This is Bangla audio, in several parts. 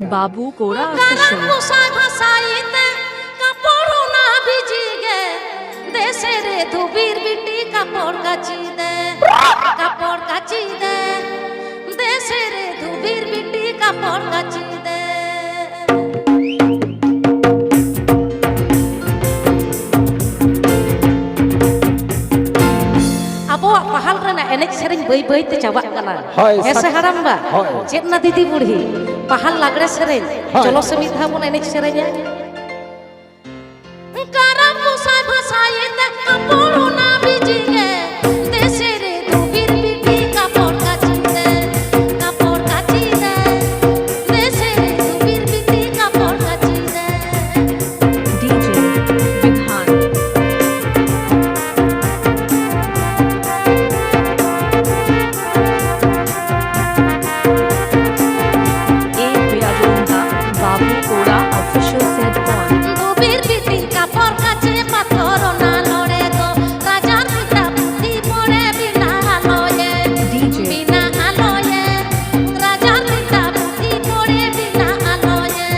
বাবু কোরা অফিশিয়াল কাপড় না ভিজিগে দেশের ধুবির বিটি কাপড় কাচি দে দেশের ধুবির বিটি কাপড় কাচি দে আবহাওয়া পাহাল রেনা এনেক সেরেন বই বইতে চাবাক কানা এসে হারাম্বা চেতনা দিদি বুড়ি পাহাল লাগড়ে সেরেন চলো সে মিধা বন এনেক সেরেnya কারা পোষায় ভাষায় তে কাপড় না ভিজিগে দেশের ধুবির বিটি কাপড় কাচি দে দেশের ধুবির বিটি কাপড় কাচি দে ডিজে বিধান বাবু কোরা অফিশিয়াল সেট অন ধুবির বিটি কাপড় কাচে পাথর না লড়ে গো রাজা পিতা বুদ্ধি পড়ে বিনা আলোয়ে রাজা পিতা বুদ্ধি পড়ে বিনা আলোয়ে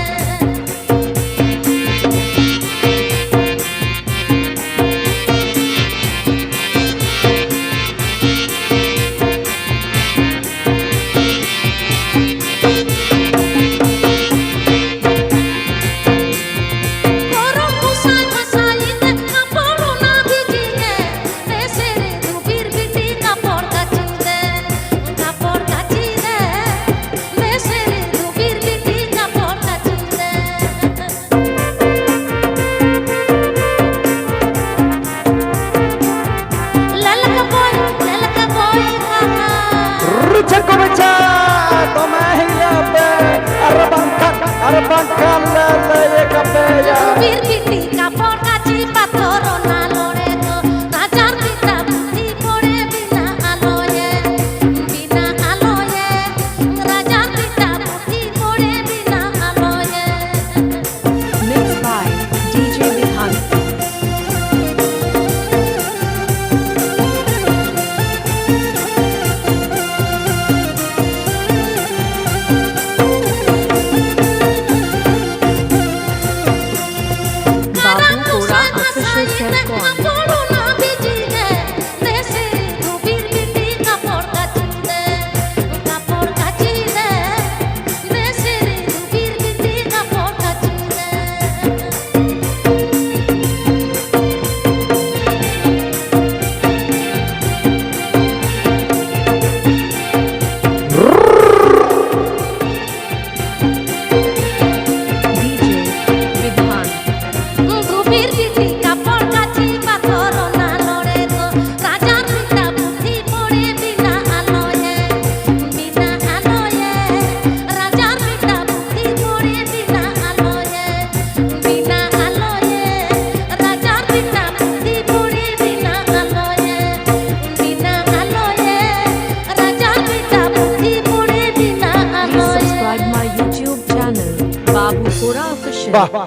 ধুবির বিটি কাপড় কাচি পাথর না লড়ে গো রাজার পিতা বুদ্ধি পড়ে বিনা আলোয়ে রাজার পিতা বুদ্ধি পড়ে বিনা আলোয়ে মিক্স বাই ডিজে বিধান বাবু কোরা অফিশিয়াল সেট অন কাপড় না ভিজিগে দেশের ধুবির বিটি কাপড় কাচি দে দেশের ধুবির বিটি কাপড় কাচি দে ডিজে বিধান ধুবির বিটি কাপড় কাচি পাথর না লড়ে গো রাজার পিতা বুদ্ধি পড়ে বিনা আলোয়ে রাজার পিতা বুদ্ধি পড়ে বিনা আলোয়ে রাজার পিতা বুদ্ধি পড়ে বিনা আলোয়ে রাজার পিতা বুদ্ধি পড়ে বিনা Please আলোয়ে subscribe my YouTube channel, Babu Kora Official.